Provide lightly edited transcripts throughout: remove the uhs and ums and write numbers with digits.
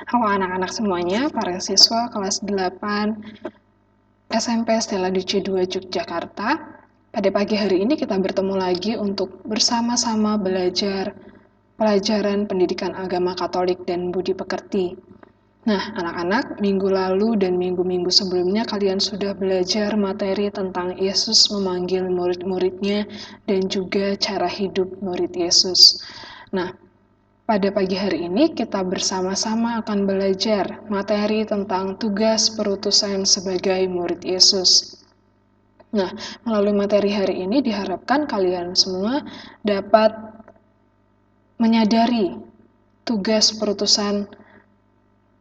Halo anak-anak semuanya, para siswa kelas 8 SMP Stella Duce 2 Yogyakarta. Pada pagi hari ini kita bertemu lagi untuk bersama-sama belajar pelajaran pendidikan agama Katolik dan budi pekerti. Nah, anak-anak, minggu lalu dan minggu-minggu sebelumnya kalian sudah belajar materi tentang Yesus memanggil murid-muridnya dan juga cara hidup murid Yesus. Nah, pada pagi hari ini kita bersama-sama akan belajar materi tentang tugas perutusan sebagai murid Yesus. Nah, melalui materi hari ini diharapkan kalian semua dapat menyadari tugas perutusan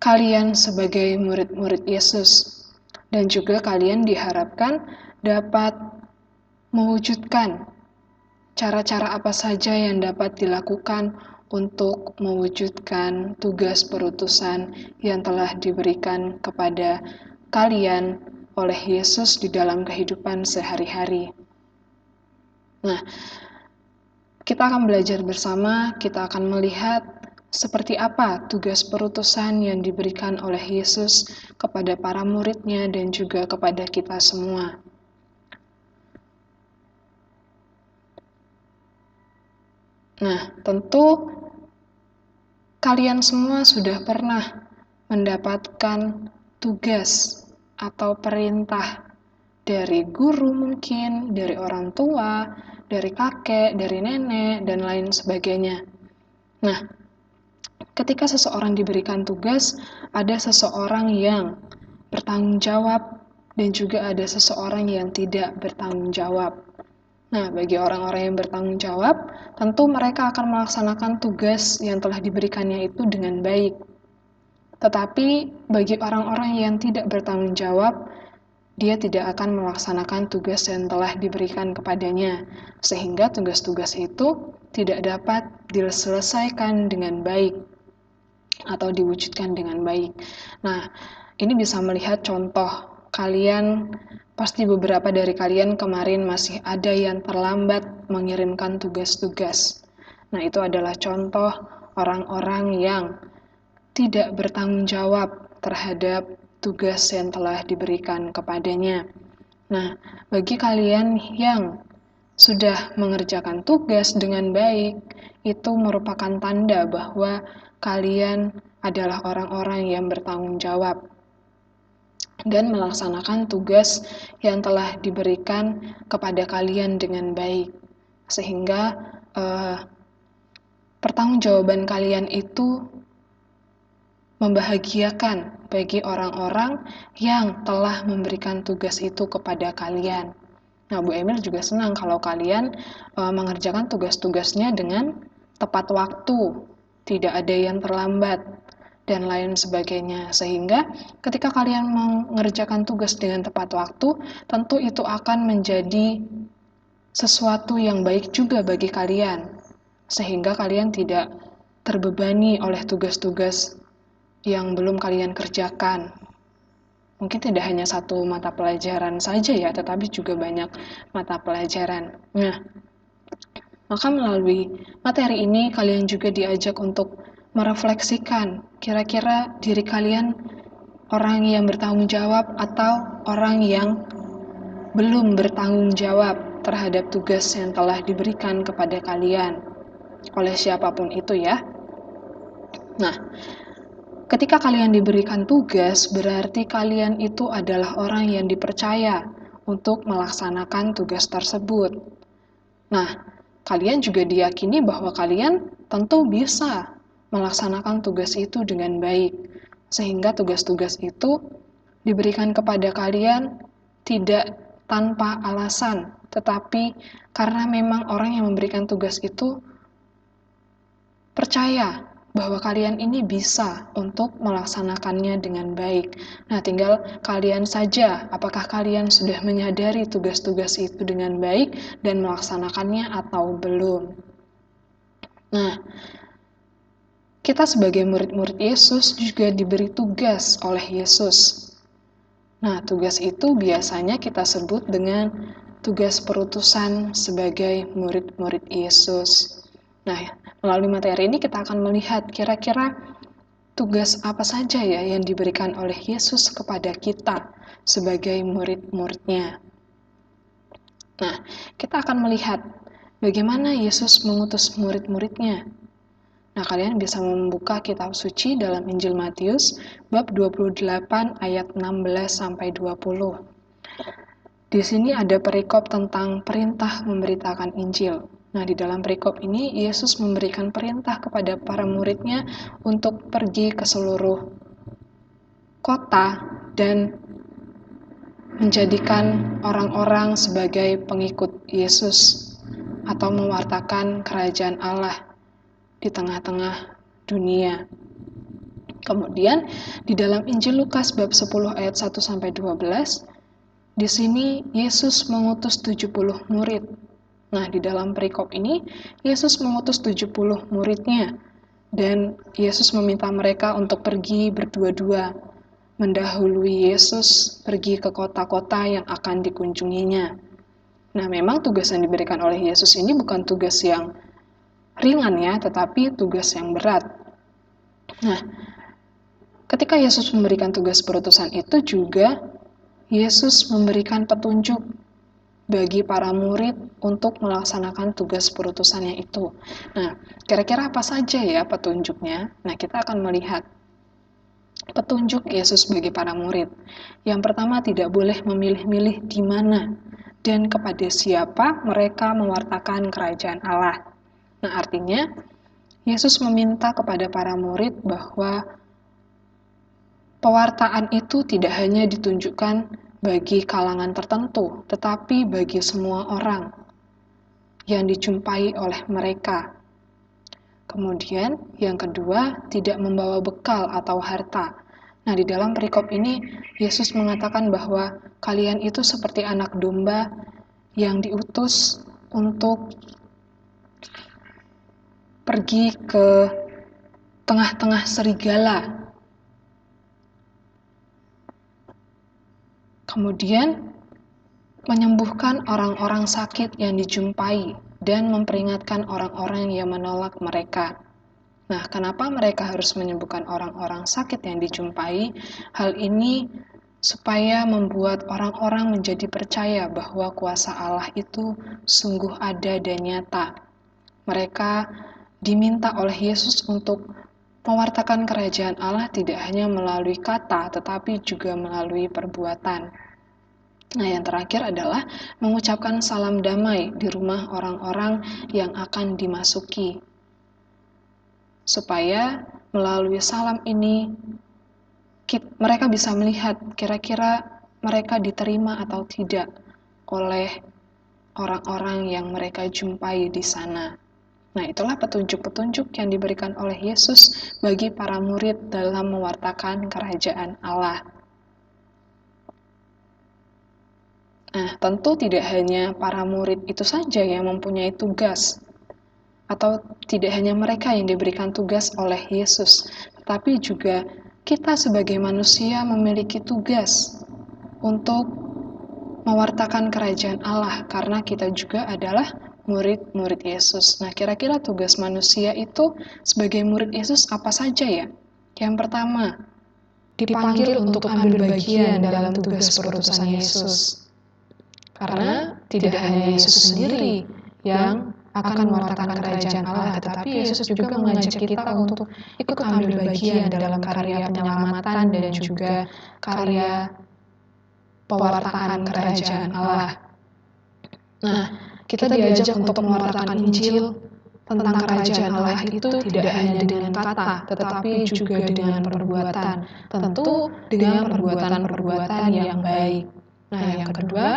kalian sebagai murid-murid Yesus. Dan juga kalian diharapkan dapat mewujudkan cara-cara apa saja yang dapat dilakukan untuk mewujudkan tugas perutusan yang telah diberikan kepada kalian oleh Yesus di dalam kehidupan sehari-hari. Nah, kita akan belajar bersama, kita akan melihat seperti apa tugas perutusan yang diberikan oleh Yesus kepada para muridnya dan juga kepada kita semua. Nah, tentu kalian semua sudah pernah mendapatkan tugas atau perintah dari guru mungkin, dari orang tua, dari kakek, dari nenek, dan lain sebagainya. Nah, ketika seseorang diberikan tugas, ada seseorang yang bertanggung jawab dan juga ada seseorang yang tidak bertanggung jawab. Nah, bagi orang-orang yang bertanggung jawab, tentu mereka akan melaksanakan tugas yang telah diberikannya itu dengan baik. Tetapi bagi orang-orang yang tidak bertanggung jawab, dia tidak akan melaksanakan tugas yang telah diberikan kepadanya, sehingga tugas-tugas itu tidak dapat diselesaikan dengan baik atau diwujudkan dengan baik. Nah, ini bisa melihat contoh kalian. Pasti beberapa dari kalian kemarin masih ada yang terlambat mengirimkan tugas-tugas. Nah, itu adalah contoh orang-orang yang tidak bertanggung jawab terhadap tugas yang telah diberikan kepadanya. Nah, bagi kalian yang sudah mengerjakan tugas dengan baik, itu merupakan tanda bahwa kalian adalah orang-orang yang bertanggung jawab dan melaksanakan tugas yang telah diberikan kepada kalian dengan baik, sehingga pertanggungjawaban kalian itu membahagiakan bagi orang-orang yang telah memberikan tugas itu kepada kalian. Nah, Bu Emil juga senang kalau kalian mengerjakan tugas-tugasnya dengan tepat waktu, tidak ada yang terlambat, dan lain sebagainya. Sehingga ketika kalian mengerjakan tugas dengan tepat waktu, tentu itu akan menjadi sesuatu yang baik juga bagi kalian, sehingga kalian tidak terbebani oleh tugas-tugas yang belum kalian kerjakan. Mungkin tidak hanya satu mata pelajaran saja ya, tetapi juga banyak mata pelajaran. Nah, maka melalui materi ini kalian juga diajak untuk merefleksikan kira-kira diri kalian orang yang bertanggung jawab atau orang yang belum bertanggung jawab terhadap tugas yang telah diberikan kepada kalian oleh siapapun itu ya. Nah, ketika kalian diberikan tugas, berarti kalian itu adalah orang yang dipercaya untuk melaksanakan tugas tersebut. Nah, kalian juga diyakini bahwa kalian tentu bisa melaksanakan tugas itu dengan baik, sehingga tugas-tugas itu diberikan kepada kalian tidak tanpa alasan, tetapi karena memang orang yang memberikan tugas itu percaya bahwa kalian ini bisa untuk melaksanakannya dengan baik. Nah, tinggal kalian saja apakah kalian sudah menyadari tugas-tugas itu dengan baik dan melaksanakannya atau belum. Nah, kita sebagai murid-murid Yesus juga diberi tugas oleh Yesus. Nah, tugas itu biasanya kita sebut dengan tugas perutusan sebagai murid-murid Yesus. Nah, melalui materi ini kita akan melihat kira-kira tugas apa saja ya yang diberikan oleh Yesus kepada kita sebagai murid-muridnya. Nah, kita akan melihat bagaimana Yesus mengutus murid-muridnya. Nah, kalian bisa membuka kitab suci dalam Injil Matius bab 28 ayat 16 sampai 20. Di sini ada perikop tentang perintah memberitakan Injil. Nah, di dalam perikop ini Yesus memberikan perintah kepada para muridnya untuk pergi ke seluruh kota dan menjadikan orang-orang sebagai pengikut Yesus atau mewartakan kerajaan Allah di tengah-tengah dunia. Kemudian di dalam Injil Lukas bab 10 ayat 1 sampai 12, di sini Yesus mengutus 70 murid. Nah, di dalam perikop ini Yesus mengutus 70 muridnya dan Yesus meminta mereka untuk pergi berdua-dua mendahului Yesus pergi ke kota-kota yang akan dikunjunginya. Nah, memang tugas yang diberikan oleh Yesus ini bukan tugas yang ringan ya, tetapi tugas yang berat. Nah, ketika Yesus memberikan tugas perutusan itu juga Yesus memberikan petunjuk bagi para murid untuk melaksanakan tugas perutusannya itu. Nah, kira-kira apa saja ya petunjuknya? Nah, kita akan melihat petunjuk Yesus bagi para murid. Yang pertama, tidak boleh memilih-milih di mana dan kepada siapa mereka mewartakan kerajaan Allah. Nah, artinya Yesus meminta kepada para murid bahwa pewartaan itu tidak hanya ditunjukkan bagi kalangan tertentu, tetapi bagi semua orang yang dijumpai oleh mereka. Kemudian, yang kedua, tidak membawa bekal atau harta. Nah, di dalam perikop ini, Yesus mengatakan bahwa kalian itu seperti anak domba yang diutus untuk pergi ke tengah-tengah serigala. Kemudian, menyembuhkan orang-orang sakit yang dijumpai dan memperingatkan orang-orang yang menolak mereka. Nah, kenapa mereka harus menyembuhkan orang-orang sakit yang dijumpai? Hal ini supaya membuat orang-orang menjadi percaya bahwa kuasa Allah itu sungguh ada dan nyata. Mereka diminta oleh Yesus untuk mewartakan kerajaan Allah tidak hanya melalui kata, tetapi juga melalui perbuatan. Nah, yang terakhir adalah mengucapkan salam damai di rumah orang-orang yang akan dimasuki. Supaya melalui salam ini, mereka bisa melihat kira-kira mereka diterima atau tidak oleh orang-orang yang mereka jumpai di sana. Nah, itulah petunjuk-petunjuk yang diberikan oleh Yesus bagi para murid dalam mewartakan kerajaan Allah. Nah, tentu tidak hanya para murid itu saja yang mempunyai tugas, atau tidak hanya mereka yang diberikan tugas oleh Yesus, tetapi juga kita sebagai manusia memiliki tugas untuk mewartakan kerajaan Allah, karena kita juga adalah murid-murid Yesus. Nah, kira-kira tugas manusia itu sebagai murid Yesus apa saja ya? Yang pertama, dipanggil untuk ambil bagian dalam tugas perutusan Yesus. Karena tidak hanya Yesus sendiri yang akan mewartakan kerajaan Allah, tetapi Yesus juga mengajak kita untuk ikut ambil bagian dalam karya penyelamatan dan juga karya pewartaan kerajaan Allah. Nah, kita diajak untuk mewartakan Injil tentang kerajaan Allah itu tidak hanya dengan kata, tetapi juga dengan perbuatan. Tentu dengan perbuatan-perbuatan yang baik. Nah, yang kedua,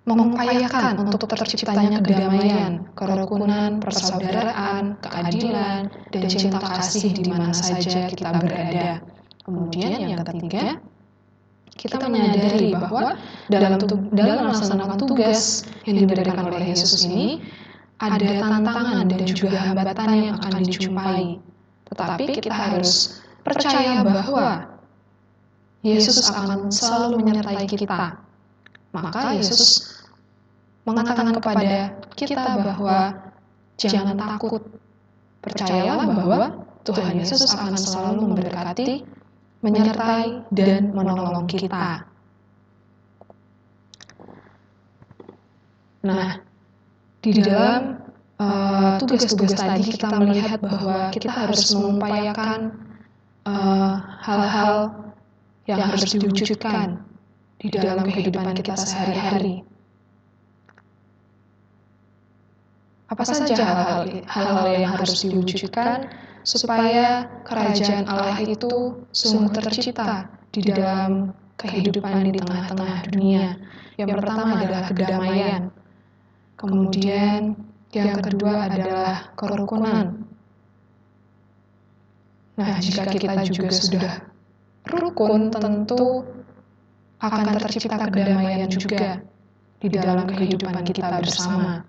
mengupayakan untuk terciptanya kedamaian, kerukunan, persaudaraan, keadilan, dan cinta kasih di mana saja kita berada. Kemudian yang ketiga, kita menyadari bahwa dalam melaksanakan tugas yang diberikan oleh Yesus ini, ada tantangan dan juga hambatan yang akan dijumpai. Tetapi kita harus percaya bahwa Yesus akan selalu menyertai kita. Maka Yesus mengatakan kepada kita bahwa jangan takut. Percayalah bahwa Tuhan Yesus akan selalu memberkati, menyertai, dan menolong kita. Nah, di dalam tugas-tugas tadi kita melihat bahwa kita harus mengupayakan hal-hal yang harus diwujudkan di dalam kehidupan kita sehari-hari. Apa saja hal-hal yang harus diwujudkan supaya kerajaan Allah itu sungguh tercipta di dalam kehidupan di tengah-tengah dunia. Yang pertama adalah kedamaian. Kemudian yang kedua adalah kerukunan. Nah, jika kita juga sudah rukun, tentu akan tercipta kedamaian juga di dalam kehidupan kita bersama.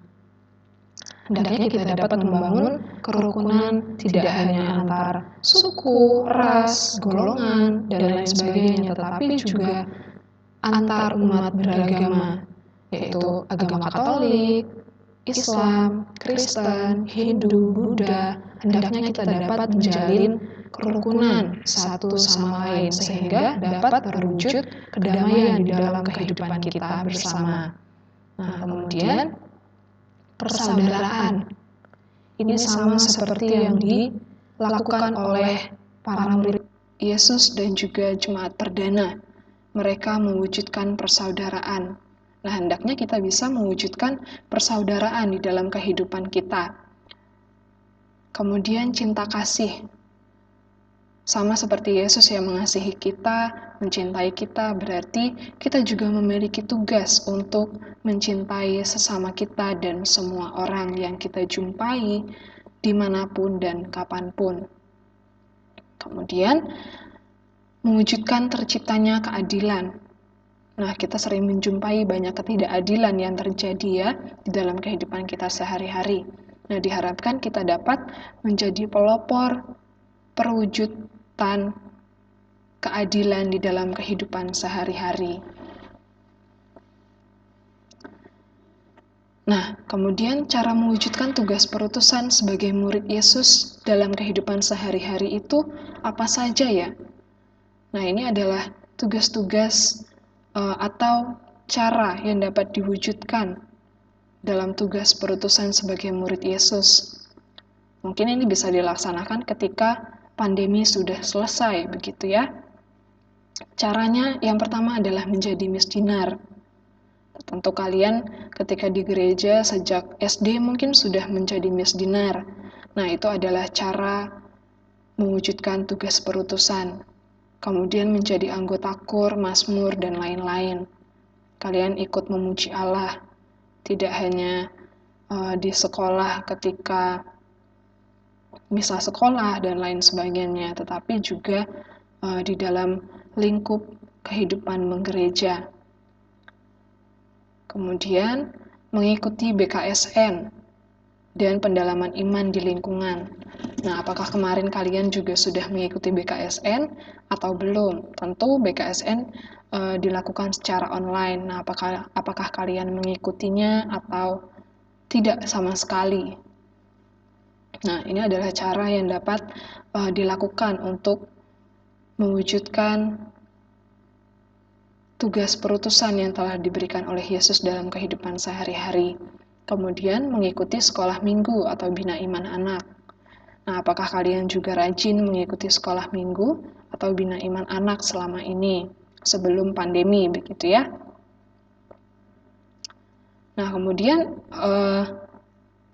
Hendaknya kita dapat membangun kerukunan tidak hanya antar suku, ras, golongan, dan lain sebagainya, tetapi juga antar umat beragama, yaitu agama Katolik, Islam, Kristen, Hindu, Buddha. Hendaknya kita dapat menjalin kerukunan satu sama lain sehingga dapat terwujud kedamaian di dalam kehidupan kita bersama. Nah, kemudian persaudaraan. Ini sama seperti yang dilakukan oleh para murid Yesus dan juga jemaat perdana. Mereka mewujudkan persaudaraan. Nah, hendaknya kita bisa mewujudkan persaudaraan di dalam kehidupan kita. Kemudian cinta kasih. Sama seperti Yesus yang mengasihi kita, mencintai kita, berarti kita juga memiliki tugas untuk mencintai sesama kita dan semua orang yang kita jumpai dimanapun dan kapanpun. Kemudian, mewujudkan terciptanya keadilan. Nah, kita sering menjumpai banyak ketidakadilan yang terjadi ya di dalam kehidupan kita sehari-hari. Nah, diharapkan kita dapat menjadi pelopor perwujudan keadilan di dalam kehidupan sehari-hari. Nah, kemudian cara mewujudkan tugas perutusan sebagai murid Yesus dalam kehidupan sehari-hari itu apa saja ya? Nah, ini adalah tugas-tugas atau cara yang dapat diwujudkan dalam tugas perutusan sebagai murid Yesus. Mungkin ini bisa dilaksanakan ketika pandemi sudah selesai, begitu ya. Caranya yang pertama adalah menjadi misdinar. Tentu kalian ketika di gereja sejak SD mungkin sudah menjadi misdinar. Nah, itu adalah cara mewujudkan tugas perutusan. Kemudian menjadi anggota KUR, Mazmur, dan lain-lain. Kalian ikut memuji Allah, tidak hanya di sekolah ketika misa sekolah dan lain sebagainya, tetapi juga di dalam lingkup kehidupan menggereja. Kemudian mengikuti BKSN dan pendalaman iman di lingkungan. Nah, apakah kemarin kalian juga sudah mengikuti BKSN atau belum? Tentu BKSN dilakukan secara online. Nah, apakah kalian mengikutinya atau tidak sama sekali? Nah, ini adalah cara yang dapat dilakukan untuk mewujudkan tugas perutusan yang telah diberikan oleh Yesus dalam kehidupan sehari-hari. Kemudian mengikuti sekolah minggu atau bina iman anak. Nah, apakah kalian juga rajin mengikuti sekolah minggu atau bina iman anak selama ini, sebelum pandemi, begitu ya? Nah, kemudian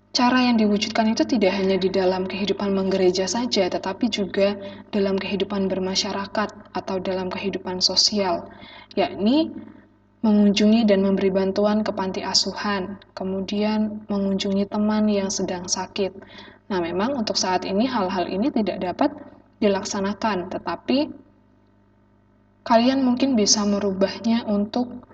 cara yang diwujudkan itu tidak hanya di dalam kehidupan menggereja saja, tetapi juga dalam kehidupan bermasyarakat atau dalam kehidupan sosial, yakni mengunjungi dan memberi bantuan ke panti asuhan, kemudian mengunjungi teman yang sedang sakit. Nah, memang untuk saat ini hal-hal ini tidak dapat dilaksanakan, tetapi kalian mungkin bisa merubahnya untuk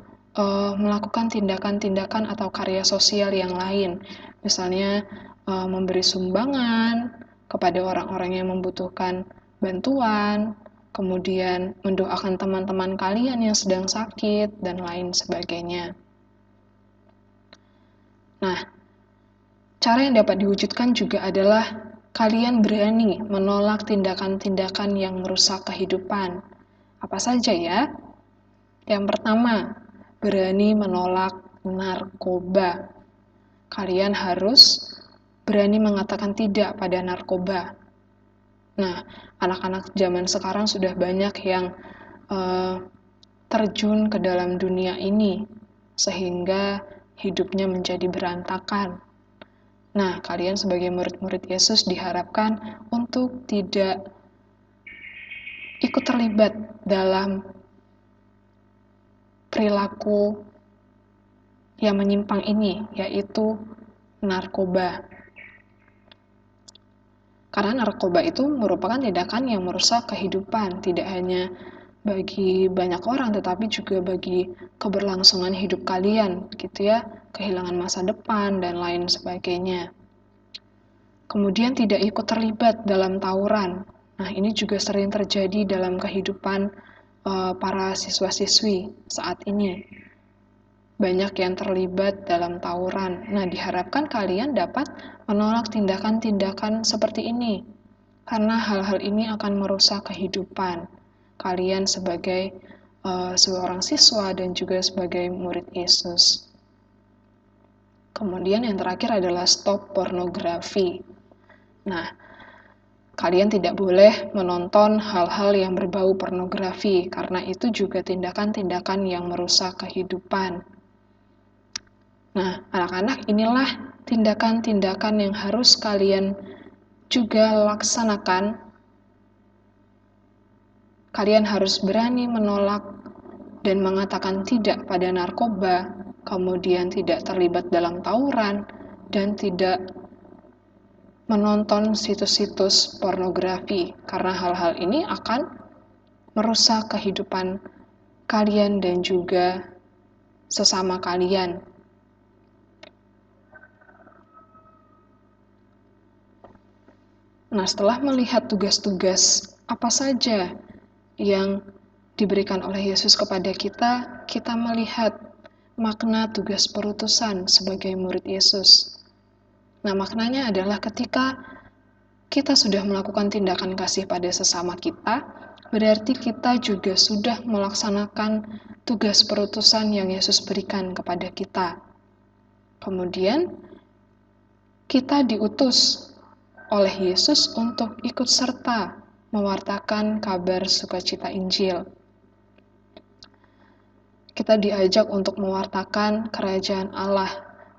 melakukan tindakan-tindakan atau karya sosial yang lain. Misalnya memberi sumbangan kepada orang-orang yang membutuhkan bantuan, kemudian mendoakan teman-teman kalian yang sedang sakit, dan lain sebagainya. Nah, cara yang dapat diwujudkan juga adalah kalian berani menolak tindakan-tindakan yang merusak kehidupan. Apa saja ya? Yang pertama, berani menolak narkoba. Kalian harus berani mengatakan tidak pada narkoba. Nah, anak-anak zaman sekarang sudah banyak yang terjun ke dalam dunia ini, sehingga hidupnya menjadi berantakan. Nah, kalian sebagai murid-murid Yesus diharapkan untuk tidak ikut terlibat dalam perilaku yang menyimpang ini, yaitu narkoba. Karena narkoba itu merupakan tindakan yang merusak kehidupan, tidak hanya bagi banyak orang, tetapi juga bagi keberlangsungan hidup kalian, gitu ya, kehilangan masa depan, dan lain sebagainya. Kemudian tidak ikut terlibat dalam tawuran. Nah, ini juga sering terjadi dalam kehidupan para siswa-siswi saat ini. Banyak yang terlibat dalam tawuran. Nah, diharapkan kalian dapat menolak tindakan-tindakan seperti ini, karena hal-hal ini akan merusak kehidupan kalian sebagai seorang siswa dan juga sebagai murid Yesus. Kemudian yang terakhir adalah stop pornografi. Nah, kalian tidak boleh menonton hal-hal yang berbau pornografi, karena itu juga tindakan-tindakan yang merusak kehidupan. Nah, anak-anak, inilah tindakan-tindakan yang harus kalian juga laksanakan. Kalian harus berani menolak dan mengatakan tidak pada narkoba, kemudian tidak terlibat dalam tawuran, dan tidak menonton situs-situs pornografi, karena hal-hal ini akan merusak kehidupan kalian dan juga sesama kalian. Nah, setelah melihat tugas-tugas apa saja yang diberikan oleh Yesus kepada kita, kita melihat makna tugas perutusan sebagai murid Yesus. Nah, maknanya adalah ketika kita sudah melakukan tindakan kasih pada sesama kita, berarti kita juga sudah melaksanakan tugas perutusan yang Yesus berikan kepada kita. Kemudian, kita diutus oleh Yesus untuk ikut serta mewartakan kabar sukacita Injil. Kita diajak untuk mewartakan kerajaan Allah,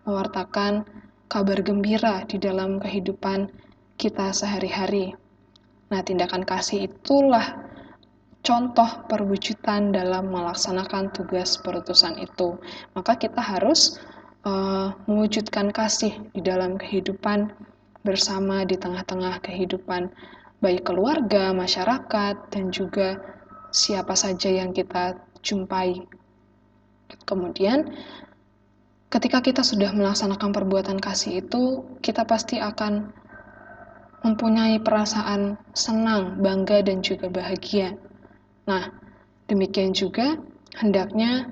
mewartakan kabar gembira di dalam kehidupan kita sehari-hari. Nah, tindakan kasih itulah contoh perwujudan dalam melaksanakan tugas perutusan itu. Maka kita harus mewujudkan kasih di dalam kehidupan bersama di tengah-tengah kehidupan baik keluarga, masyarakat, dan juga siapa saja yang kita jumpai. Kemudian, ketika kita sudah melaksanakan perbuatan kasih itu, kita pasti akan mempunyai perasaan senang, bangga, dan juga bahagia. Nah, demikian juga hendaknya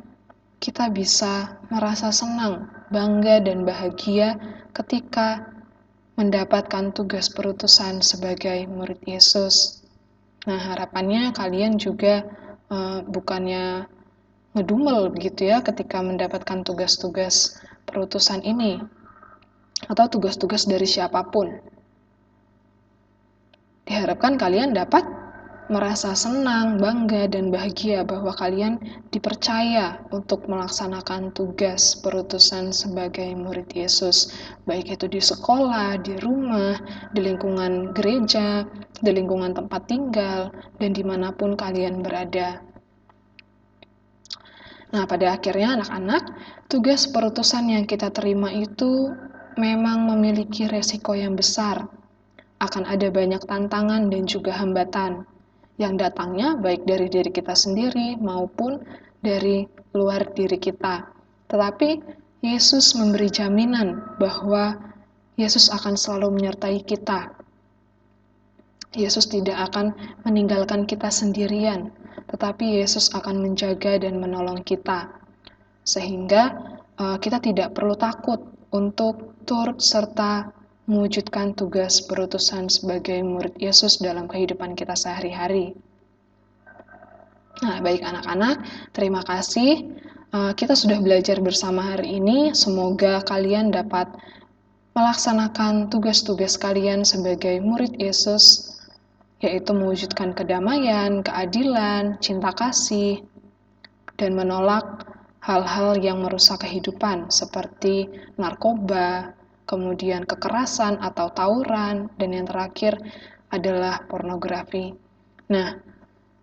kita bisa merasa senang, bangga, dan bahagia ketika mendapatkan tugas perutusan sebagai murid Yesus. Nah, harapannya kalian juga bukannya ngedumel begitu ya ketika mendapatkan tugas-tugas perutusan ini atau tugas-tugas dari siapapun. Diharapkan kalian dapat merasa senang, bangga, dan bahagia bahwa kalian dipercaya untuk melaksanakan tugas perutusan sebagai murid Yesus, baik itu di sekolah, di rumah, di lingkungan gereja, di lingkungan tempat tinggal, dan dimanapun kalian berada. Nah, pada akhirnya anak-anak, tugas perutusan yang kita terima itu memang memiliki resiko yang besar. Akan ada banyak tantangan dan juga hambatan yang datangnya baik dari diri kita sendiri maupun dari luar diri kita. Tetapi Yesus memberi jaminan bahwa Yesus akan selalu menyertai kita. Yesus tidak akan meninggalkan kita sendirian, tetapi Yesus akan menjaga dan menolong kita. Sehingga kita tidak perlu takut untuk turut serta mewujudkan tugas perutusan sebagai murid Yesus dalam kehidupan kita sehari-hari. Nah, baik anak-anak, terima kasih. Kita sudah belajar bersama hari ini. Semoga kalian dapat melaksanakan tugas-tugas kalian sebagai murid Yesus, yaitu mewujudkan kedamaian, keadilan, cinta kasih, dan menolak hal-hal yang merusak kehidupan seperti narkoba, kemudian kekerasan atau tawuran, dan yang terakhir adalah pornografi. Nah,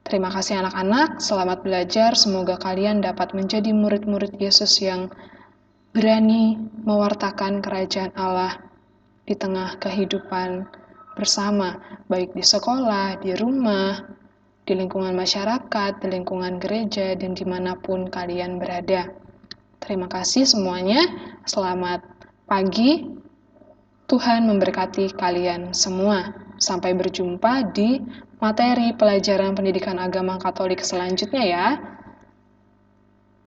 terima kasih anak-anak, selamat belajar. Semoga kalian dapat menjadi murid-murid Yesus yang berani mewartakan kerajaan Allah di tengah kehidupan bersama, baik di sekolah, di rumah, di lingkungan masyarakat, di lingkungan gereja, dan dimanapun kalian berada. Terima kasih semuanya, selamat pagi, Tuhan memberkati kalian semua. Sampai berjumpa di materi pelajaran pendidikan agama Katolik selanjutnya ya.